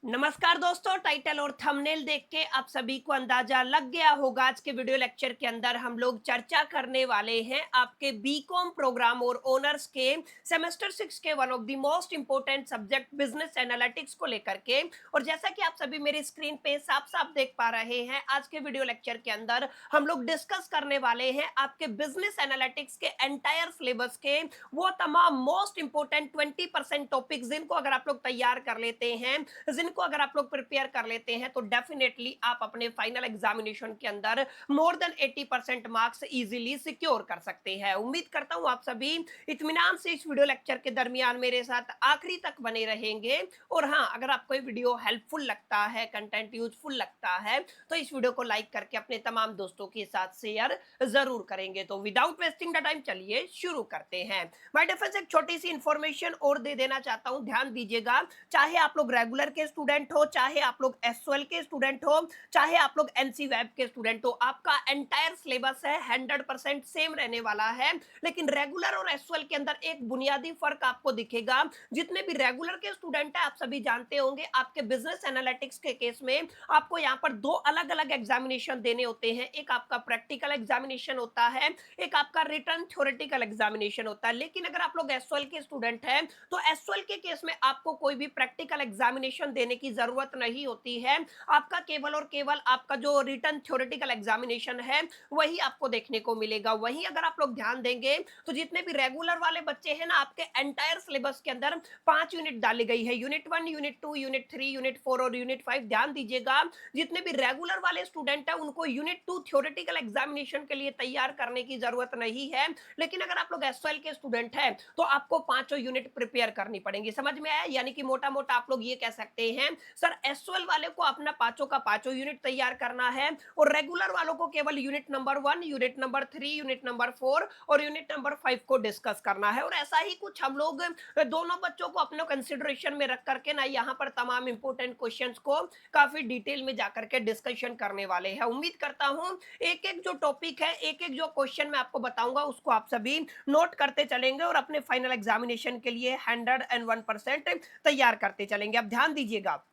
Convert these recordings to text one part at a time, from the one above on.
नमस्कार दोस्तों, टाइटल और थंबनेल देख के आप सभी को अंदाजा लग गया होगा। आज के वीडियो लेक्चर के अंदर हम लोग चर्चा करने वाले हैं आपके बीकॉम प्रोग्राम और ऑनर्स के सेमेस्टर 6 के one of the most important subject business analytics को लेकर के। और जैसा कि आप सभी मेरी स्क्रीन पे साफ साफ देख पा रहे हैं, आज के वीडियो लेक्चर के अंदर हम लोग डिस्कस करने वाले हैं आपके बिजनेस एनालिटिक्स के एंटायर सिलेबस के वो तमाम मोस्ट इंपोर्टेंट 20% टॉपिक्स जिनको अगर आप लोग तैयार कर लेते हैं, जिनको अगर आप लोग प्रिपेयर कर लेते हैं, तो डेफिनेटली आप अपने फाइनल एग्जामिनेशन के अंदर more than 80% marks easily secure कर सकते हैं। उम्मीद करता हूं आप सभी इत्मीनान से इस वीडियो लेक्चर के दरमियान मेरे साथ आखिरी तक बने रहेंगे। और हाँ, अगर आपको ये वीडियो हेल्पफुल लगता है, कंटेंट यूजफुल लगता है, तो इस वीडियो को लाइक करके अपने तमाम दोस्तों के साथ शेयर जरूर करेंगे। तो विदाउट वेस्टिंग द टाइम चलिए शुरू करते हैं। माय डियर फ्रेंड्स, एक छोटी सी इंफॉर्मेशन और दे देना चाहता हूं, ध्यान दीजिएगा। चाहे आप लोग रेगुलर के स्टूडेंट हो, चाहे आप लोग एसओएल के स्टूडेंट हो, चाहे आप लोग एनसी वेब के स्टूडेंट हो, आपका एंटायर सिलेबस है 100% सेम रहने वाला है। लेकिन रेगुलर और एसओएल के अंदर एक बुनियादी फर्क आपको दिखेगा। जितने भी रेगुलर के स्टूडेंट है, आप सभी जानते होंगे, आपके बिजनेस एनालिटिक्स के केस में आपको यहाँ पर दो अलग अलग एग्जामिनेशन देने होते हैं। एक आपका प्रैक्टिकल एग्जामिनेशन होता है, एक आपका रिटर्न थ्योरेटिकल एग्जामिनेशन होता है। लेकिन अगर आप लोग एसओएल के स्टूडेंट हैं, तो एसओएल के केस में आपको कोई भी प्रैक्टिकल एग्जामिनेशन देने की जरूरत नहीं होती है। आपका केवल और केवल आपका जो रिटर्न थ्योरेटिकल एग्जामिनेशन है वही आपको देखने को मिलेगा। वहीं अगर आप लोग ध्यान देंगे, तो जितने भी रेगुलर वाले बच्चे हैं ना, आपके एंटायर सिलेबस के अंदर 5 यूनिट डाली गई है, यूनिट 1, यूनिट 2, यूनिट 3, यूनिट 4 और यूनिट 5। ध्यान दीजिएगा, जितने भी रेगुलर वाले स्टूडेंट है उनको यूनिट 2 थ्योरेटिकल एग्जामिनेशन के लिए तैयार करने की जरूरत नहीं है। लेकिन अगर आप लोग एसएल के स्टूडेंट हैं, तो आपको पांचों यूनिट प्रिपेयर करनी पड़ेंगी। समझ में आया? यानी कि मोटा मोटा आप लोग ये कह सकते हैं, सर एसएल वाले को अपना पांचों का पांचों यूनिट तैयार करना है, और रेगुलर वालों को केवल unit number 1, unit number 3, unit number 4 और यूनिट नंबर 5 को डिस्कस करना है। और ऐसा ही कुछ हम लोग दोनों बच्चों को अपने कंसिडरेशन में रख करके ना, यहाँ पर तमाम इंपोर्टेंट क्वेश्चंस को काफी डिटेल में जाकर के डिस्कशन करने वाले हैं। उम्मीद करता हूं एक एक जो टॉपिक है, एक एक जो क्वेश्चन मैं आपको बताऊंगा, उसको आप सभी नोट करते चलेंगे और अपने फाइनल एग्जामिनेशन के लिए 101% तैयार करते चलेंगे। अब ध्यान दीजिएगा,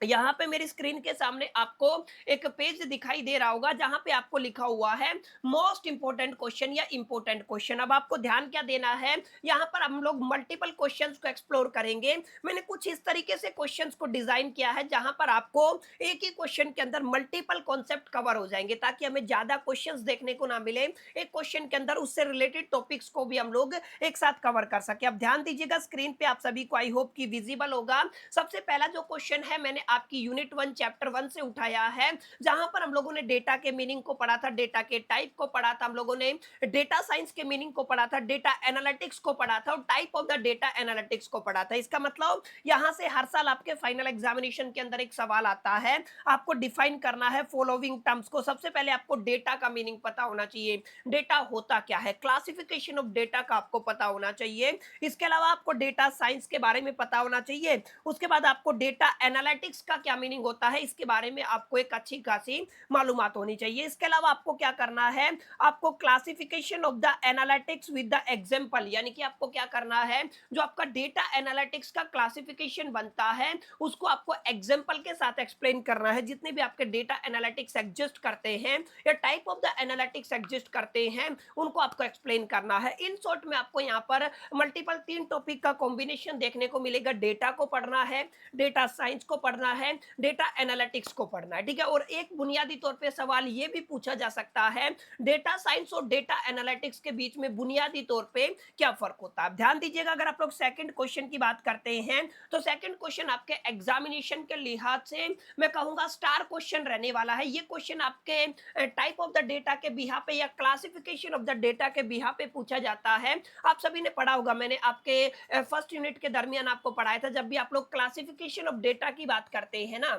यहाँ पे मेरी स्क्रीन के सामने आपको एक पेज दिखाई दे रहा होगा, जहां पे आपको लिखा हुआ है मोस्ट इंपोर्टेंट क्वेश्चन या इंपोर्टेंट क्वेश्चन। अब आपको ध्यान क्या देना है, यहाँ पर हम लोग मल्टीपल क्वेश्चंस को एक्सप्लोर करेंगे। मैंने कुछ इस तरीके से क्वेश्चंस को डिजाइन किया है, जहां पर आपको एक ही क्वेश्चन के अंदर मल्टीपल कॉन्सेप्ट कवर हो जाएंगे, ताकि हमें ज्यादा क्वेश्चंस देखने को ना मिले। एक क्वेश्चन के अंदर उससे रिलेटेड टॉपिक्स को भी हम लोग एक साथ कवर कर सके। अब ध्यान दीजिएगा, स्क्रीन पे आप सभी को आई होप कि विजिबल होगा। सबसे पहला जो क्वेश्चन है, मैंने आपकी यूनिट 1 चैप्टर 1 से उठाया है, जहां पर हम लोगों ने डेटा के मीनिंग को पढ़ा था, डेटा के टाइप को पढ़ा था, हम लोगों ने डेटा साइंस के मीनिंग को पढ़ा था, डेटा एनालिटिक्स को पढ़ा था और type of the data analytics को पढ़ा था। इसका मतलब यहां से हर साल आपके फाइनल एग्जामिनेशन के अंदर एक सवाल आता है, आपको डिफाइन करना है फॉलोइंग टर्म्स को। सबसे पहले आपको डेटा का मीनिंग पता होना चाहिए, डेटा होता क्या है, क्लासिफिकेशन ऑफ डेटा का आपको पता होना चाहिए। इसके अलावा आपको डेटा साइंस के बारे में पता होना चाहिए। उसके बाद आपको डेटा एनालिटिक्स का क्या मीनिंग होता है, इसके बारे में आपको एक अच्छी खासी मालूमात होनी चाहिए। इसके अलावा आपको क्या करना है, आपको classification of the analytics with the example, यानी कि आपको क्या करना है, जो आपका डेटा एनालिटिक्स का क्लासिफिकेशन बनता है उसको आपको एग्जांपल के साथ एक्सप्लेन करना है। जितने भी आपके डेटा एनालिटिक्स एग्जिस्ट करते हैं या type of the analytics exist करते हैं, उनको आपको एक्सप्लेन करना है। इन शॉर्ट में आपको यहाँ पर मल्टीपल 3 टॉपिक का कॉम्बिनेशन देखने को मिलेगा। डेटा को पढ़ना है, डेटा साइंस को पढ़ना है, डेटा एनालिटिक्स को पढ़ना है, ठीक है। और एक बुनियादी तौर पे सवाल ये भी पूछा जा सकता है, डेटा साइंस और डेटा एनालिटिक्स के बीच में बुनियादी तौर पे क्या फर्क होता है। ध्यान दीजिएगा, अगर आप लोग सेकंड क्वेश्चन की बात करते हैं, तो सेकंड क्वेश्चन आपके एग्जामिनेशन के लिहाज से मैं कहूंगा स्टार क्वेश्चन रहने वाला है। ये क्वेश्चन आपके टाइप ऑफ द डेटा के बिहा पे या क्लासिफिकेशन ऑफ द डेटा के बिहा पे पूछा जाता है। आप सभी ने पढ़ा होगा, मैंने आपके फर्स्ट यूनिट के दरमियान आपको पढ़ाया था, जब भी आप लोग क्लासिफिकेशन ऑफ डेटा की बात करते हैं ना,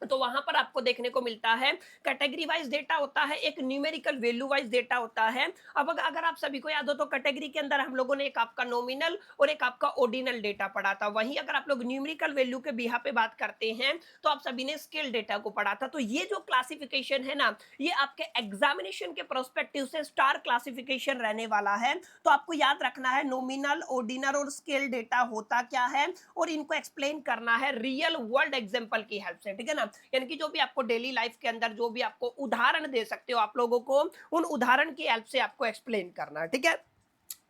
तो वहां पर आपको देखने को मिलता है कैटेगरी वाइज डेटा होता है, एक न्यूमेरिकल वैल्यू वाइज डेटा होता है। अब अगर आप सभी को याद हो तो कैटेगरी के अंदर हम लोगों ने एक आपका नॉमिनल और एक आपका ऑर्डिनल डेटा पढ़ा था। वहीं अगर आप लोग न्यूमेरिकल वैल्यू के बिहा पे बात करते हैं तो आप सभी ने स्केल डेटा को पढ़ा था। तो ये जो क्लासिफिकेशन है ना, ये आपके एग्जामिनेशन के प्रोस्पेक्टिव से स्टार क्लासिफिकेशन रहने वाला है। तो आपको याद रखना है नॉमिनल, ऑर्डिनल और स्केल डेटा होता क्या है, और इनको एक्सप्लेन करना है रियल वर्ल्ड एग्जांपल की हेल्प से, ठीक है ना। यानी कि जो भी आपको डेली लाइफ के अंदर जो भी आपको उदाहरण दे सकते हो आप लोगों को, उन उदाहरण की हेल्प से आपको एक्सप्लेन करना है, ठीक है।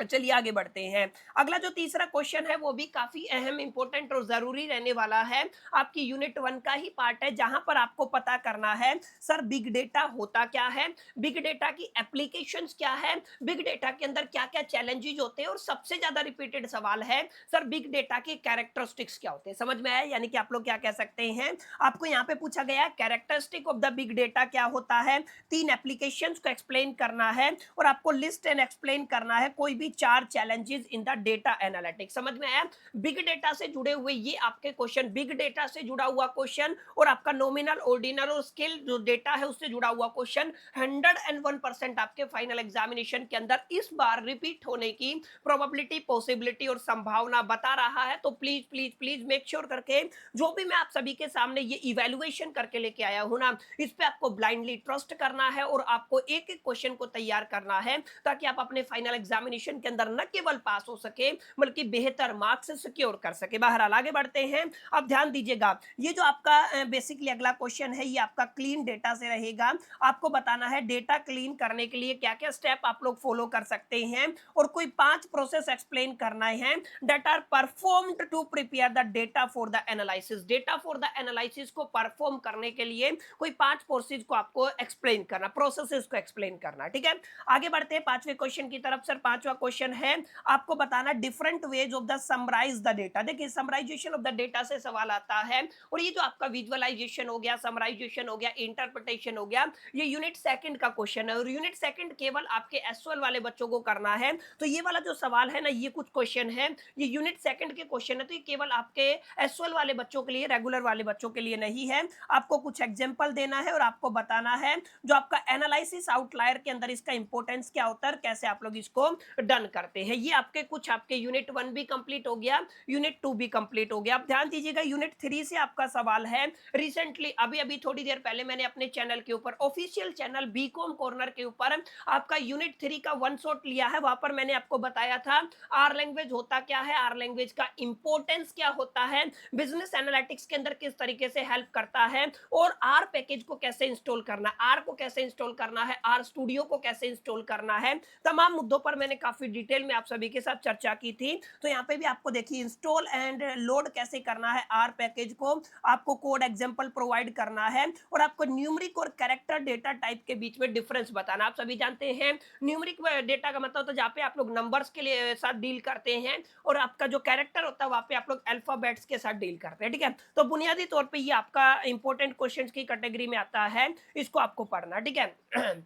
चलिए आगे बढ़ते हैं। अगला जो तीसरा क्वेश्चन है वो भी काफी अहम, इंपॉर्टेंट और जरूरी रहने वाला है। आपकी यूनिट 1 का ही पार्ट है, जहां पर आपको पता करना है सर बिग डेटा होता क्या है, बिग डेटा की एप्लीकेशंस क्या है, बिग डेटा के अंदर क्या क्या चैलेंजेस होते हैं, और सबसे ज्यादा रिपीटेड सवाल है सर बिग डेटा के कैरेक्टरिस्टिक्स क्या होते हैं। समझ में आया? यानी कि आप लोग क्या कह सकते हैं, आपको यहाँ पे पूछा गया characteristic of the big data क्या होता है, 3 एप्लीकेशंस को एक्सप्लेन करना है, और आपको लिस्ट एंड एक्सप्लेन करना है कोई भी 4 challenges in the data analytics. समझ में आया? बिग डेटा से जुड़े हुए ये आपके क्वेश्चन, बिग डेटा से जुड़ा हुआ क्वेश्चन, और आपका नॉमिनल, ऑर्डिनल और स्केल जो डेटा है उससे जुड़ा हुआ क्वेश्चन 101% आपके फाइनल एग्जामिनेशन के अंदर इस बार रिपीट होने की प्रोबेबिलिटी, पॉसिबिलिटी और संभावना बता रहा है। तो please please please make sure करके जो भी मैं आप सभी के सामने ये इवेल्युएशन करके लेके आया हूं ना, इस पे आपको ब्लाइंडली ट्रस्ट करना है और आपको एक एक क्वेश्चन को तैयार करना है, ताकि आप अपने फाइनल एग्जामिनेशन के अंदर न केवल पास हो सके बल्कि बेहतर मार्क्स सिक्योर कर सके। बहरहाल आगे बढ़ते हैं। अब ध्यान दीजिएगा, ये जो आपका बेसिकली अगला क्वेश्चन है ये आपका क्लीन डेटा से रहेगा। आपको बताना है डेटा क्लीन करने के लिए क्या क्या स्टेप आप लोग फॉलो कर सकते हैं, और कोई 5 प्रोसेस एक्सप्लेन करना है that are performed to prepare the data for the analysis. Data for the analysis को परफॉर्म करने के लिए कोई 5 प्रोसेस को आपको एक्सप्लेन करना, प्रोसेसेस को एक्सप्लेन करना, ठीक है। आगे बढ़ते हैं 5वें क्वेश्चन की तरफ। सर 5वां क्वेश्चन है आपको बताना different ways of the summarise the data. देखिए समराइजेशन ऑफ द डेटा से सवाल आता है, और ये जो आपका विजुअलाइजेशन हो गया, समराइजेशन हो गया, इंटरप्रिटेशन हो गया, ये यूनिट सेकंड का क्वेश्चन है, और यूनिट सेकंड केवल आपके एसओएल वाले बच्चों को करना है। तो ये वाला जो सवाल है ना, ये कुछ क्वेश्चन है, ये यूनिट सेकंड के क्वेश्चन है, तो ये केवल आपके एसओएल वाले बच्चों के लिए, रेगुलर वाले बच्चों के लिए नहीं है। आपको कुछ एग्जांपल देना है और आपको बताना है जो आपका एनालिसिस आउटलायर के अंदर इसका इंपॉर्टेंस क्या होता है, कैसे आप लोग इसको डन करते हैं। ये आपके कुछ आपके यूनिट 1 भी कंप्लीट हो गया, यूनिट 2 भी कंप्लीट हो गया। अब ध्यान दीजिएगा यूनिट 3 से आपका सवाल है। रिसेंटली अभी अभी थोड़ी देर पहले मैंने अपने चैनल के ऊपर, ऑफिशियल चैनल बीकॉम कॉर्नर के ऊपर आपका यूनिट 3 का वन शॉट लिया है। वहां पर मैंने आपको बताया था आर लैंग्वेज होता क्या है, आर लैंग्वेज का इंपॉर्टेंस क्या होता है, बिजनेस एनालिटिक्स के अंदर किस तरीके से हेल्प करता है, और आर पैकेज को कैसे इंस्टॉल करना, आर को कैसे इंस्टॉल करना है, आर स्टूडियो को कैसे इंस्टॉल करना है। तमाम मुद्दों पर मैंने काफी डिटेल में आप सभी के साथ चर्चा की थी। तो यहाँ पे भी आपको देखिए इंस्टॉल एंड लोड कैसे करना है आर पैकेज को, आपको कोड एग्जांपल प्रोवाइड करना है, और आपको न्यूमेरिक और कैरेक्टर डेटा टाइप के बीच में डिफरेंस बताना। आप सभी जानते हैं न्यूमेरिक डेटा का मतलब तो जहाँ पे आप लोग नंबर्स के लिए साथ डील करते हैं, और आपका जो कैरेक्टर होता है वहाँ पे आप लोग अल्फाबेट्स के साथ डील करते हैं, ठीक है। तो बुनियादी तौर पे ये आपका इंपॉर्टेंट क्वेश्चंस की कैटेगरी में आता है, इसको आपको पढ़ना, ठीक है।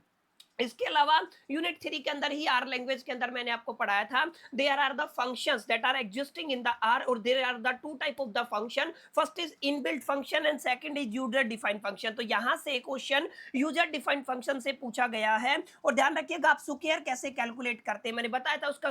इसके अलावा यूनिट 3 के अंदर ही आर लैंग्वेज के अंदर मैंने आपको पढ़ाया था there are the functions that are existing in the R, और there are the 2 type of the function, first is inbuilt function and second is user defined function. तो यहां से एक क्वेश्चन यूजर डिफाइंड फंक्शन से पूछा गया है, और ध्यान रखिएगा आप स्क्वायर कैसे कैलकुलेट करते हैं, मैंने बताया था उसका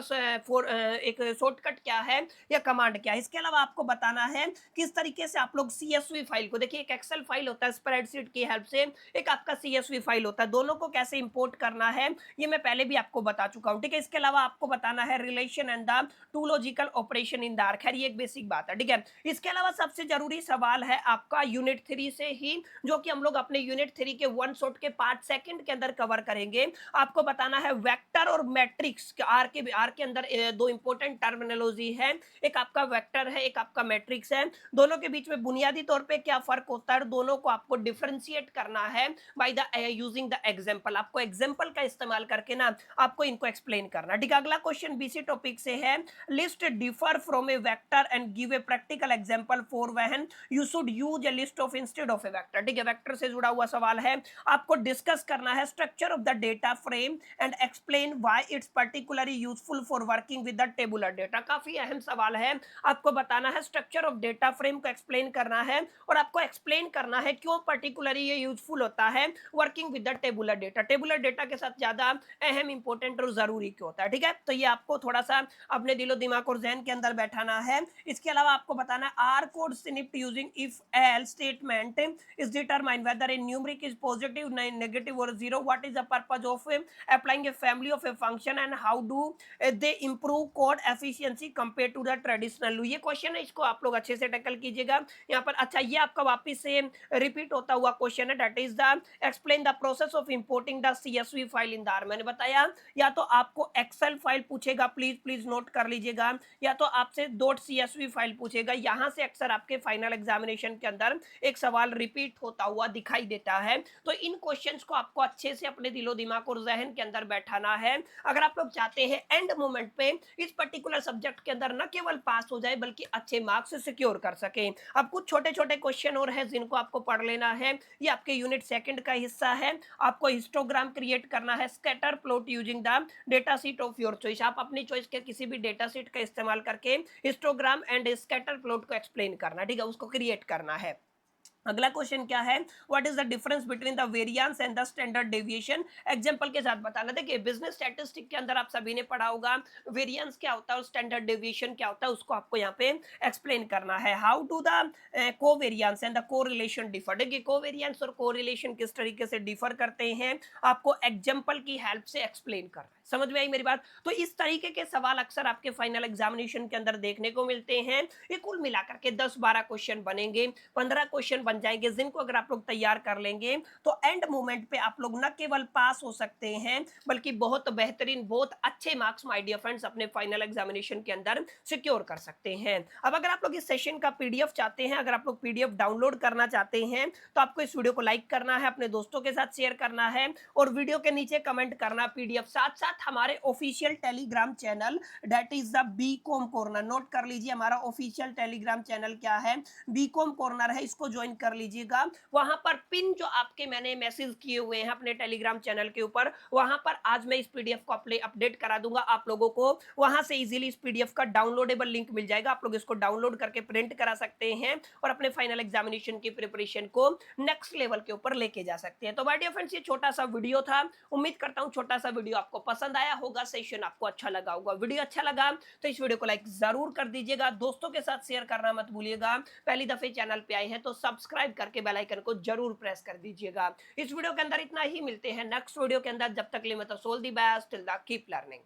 एक शॉर्टकट क्या है या कमांड क्या है। इसके अलावा आपको बताना है किस तरीके से आप लोग सीएसवी फाइल को, देखिए एक एक्सेल फाइल होता है स्प्रेडशीट की हेल्प से, एक आपका सीएसवी फाइल होता है, दोनों को कैसे इंपोर्ट करना है ये मैं पहले भी आपको बता चुका हूं, ठीक है। इसके अलावा आपको बताना है relation and the to logical operation in the R. खैर ये एक बेसिक बात है, ठीक है। इसके अलावा सबसे जरूरी सवाल है आपका यूनिट 3 से ही, जो कि हम लोग अपने यूनिट 3 के वन शॉट के 5 सेकंड के अंदर कवर करेंगे। आपको बताना है वेक्टर और मैट्रिक्स आर के अंदर दो इंपॉर्टेंट टर्मिनोलॉजी है, एक आपका वेक्टर है, एक आपका मैट्रिक्स है। दोनों के बीच में बुनियादी तौर पे क्या फर्क होता है, दोनों को आपको डिफरेंशिएट करना है by the using the example. आपको एग्जांपल एग्जाम्पल का इस्तेमाल करके ना आपको इनको एक्सप्लेन करना। ठीक है, अगला क्वेश्चन बीसी टॉपिक से है, list differ from A vector and give a practical example for when you should use A list of instead of A vector. ठीक है, वेक्टर से जुड़ा हुआ सवाल है, आपको डिस्कस करना है structure of the data frame and explain why it's particularly useful for working with the tabular data. काफी अहम सवाल है, आपको बताना है स्ट्रक्चर ऑफ डेटा फ्रेम को एक्सप्लेन करना है और आपको एक्सप्लेन करना है क्यों पर्टिकुलरली ये यूजफुल होता है working with the tabular data. Tabular data के साथ ज्यादा अहम इंपॉर्टेंट और जरूरी क्यों होता है। ठीक है, तो ये आपको थोड़ा सा अपने दिलो दिमाग और जहन के अंदर बैठाना है। इसके अलावा आपको बताना है R code snipped using if else statement is determine whether a numeric is positive negative और zero, what is the purpose of applying a family of a function and how do they improve code efficiency compare to the traditional. ये question है, इसको आप लोग अच्छे से tackle कीजिएगा यहाँ पर। अच्छा, ये आपका वापस से रिपीट होता हुआ क्वेश्चन है, that is the explain the process of importing the CSV file in the R. मैंने बताया या तो आपको एक्सेल फाइल पूछेगा, प्लीज नोट कर लीजिएगा, या तो आपसे .csv फाइल पूछेगा। यहां से अक्सर आपके फाइनल एग्जामिनेशन के अंदर एक सवाल रिपीट होता हुआ दिखाई देता है। तो इन क्वेश्चंस को आपको अच्छे से अपने दिलो दिमाग और जहन के अंदर बैठाना है अगर आप लोग चाहते हैं एंड मोमेंट पे इस पर्टिकुलर सब्जेक्ट के अंदर न केवल पास हो जाए बल्कि अच्छे मार्क्स सिक्योर कर सके। अब कुछ छोटे छोटे क्वेश्चन और हैं जिनको आपको पढ़ लेना है। ये आपके यूनिट सेकंड का हिस्सा है। आपको हिस्टोग्राम क्रिएट करना है, scatter plot using the data seat of your choice. आप अपनी चॉइस के किसी भी डेटा सीट का इस्तेमाल करके हिस्टोग्राम एंड स्कैटर प्लॉट को एक्सप्लेन करना। ठीक है, उसको क्रिएट करना है। अगला क्वेश्चन क्या है, what is the difference between the variance and the standard deviation. Example के साथ बताना। देखिए, बिजनेस स्टैटिस्टिक के अंदर आप सभी ने पढ़ा होगा वेरिएंस क्या होता है और स्टैंडर्ड डेविएशन क्या होता है, उसको आपको यहाँ पे एक्सप्लेन करना है। How do the covariance and the correlation differ. देखिए, कोवेरिएंस और कोरिलेशन किस तरीके से डिफर करते हैं आपको एग्जांपल की हेल्प से एक्सप्लेन करना है। समझ में आई मेरी बात। तो इस तरीके के सवाल अक्सर आपके फाइनल एग्जामिनेशन के अंदर देखने को मिलते हैं। ये कुल मिलाकर के 10-12 क्वेश्चन बनेंगे, 15 क्वेश्चन बन जाएंगे, जिनको अगर आप लोग तैयार कर लेंगे तो एंड मोमेंट पे आप लोग न केवल पास हो सकते हैं बल्कि बहुत बेहतरीन, बहुत अच्छे मार्क्स माय डियर फ्रेंड्स अपने फाइनल एग्जामिनेशन के अंदर सिक्योर कर सकते हैं। अब अगर आप लोग इस सेशन का पीडीएफ चाहते हैं, अगर आप लोग पीडीएफ डाउनलोड करना चाहते हैं तो आपको इस वीडियो को लाइक करना है, अपने दोस्तों के साथ शेयर करना है और वीडियो के नीचे कमेंट करना पीडीएफ। साथ साथ हमारे official Telegram channel that is the BCom corner, note कर लीजिए हमारा ऑफिशियल टेलीग्राम चैनल क्या है, बीकॉम कॉर्नर है, इसको ज्वाइन कर लीजिएगा। वहां पर पिन जो आपके मैंने मैसेज किए हुए हैं अपने टेलीग्राम चैनल के ऊपर, वहां पर आज मैं इस पीडीएफ को अपडेट करा दूंगा आप लोगों को। वहां से इजीली इस पीडीएफ का डाउनलोडेबल लिंक मिल जाएगा, आप लोग इसको डाउनलोड करके प्रिंट करा सकते हैं और अपने फाइनल एग्जामिनेशन की प्रिपरेशन को नेक्स्ट लेवल के ऊपर लेके जा सकते हैं। तो माय डियर फ्रेंड्स, ये छोटा सा वीडियो था, उम्मीद करता हूं छोटा सा वीडियो आपको पसंद आया होगा, सेशन आपको अच्छा लगा होगा। वीडियो अच्छा लगा तो इस वीडियो को लाइक जरूर कर दीजिएगा, दोस्तों के साथ शेयर करना मत भूलिएगा। पहली दफे चैनल पे आए हैं तो सब्सक्राइब करके बेल आइकन को जरूर प्रेस कर दीजिएगा। इस वीडियो के अंदर इतना ही, मिलते हैं नेक्स्ट वीडियो के अंदर। जब तक के लिए मैं तो सोल the best, till the keep learning.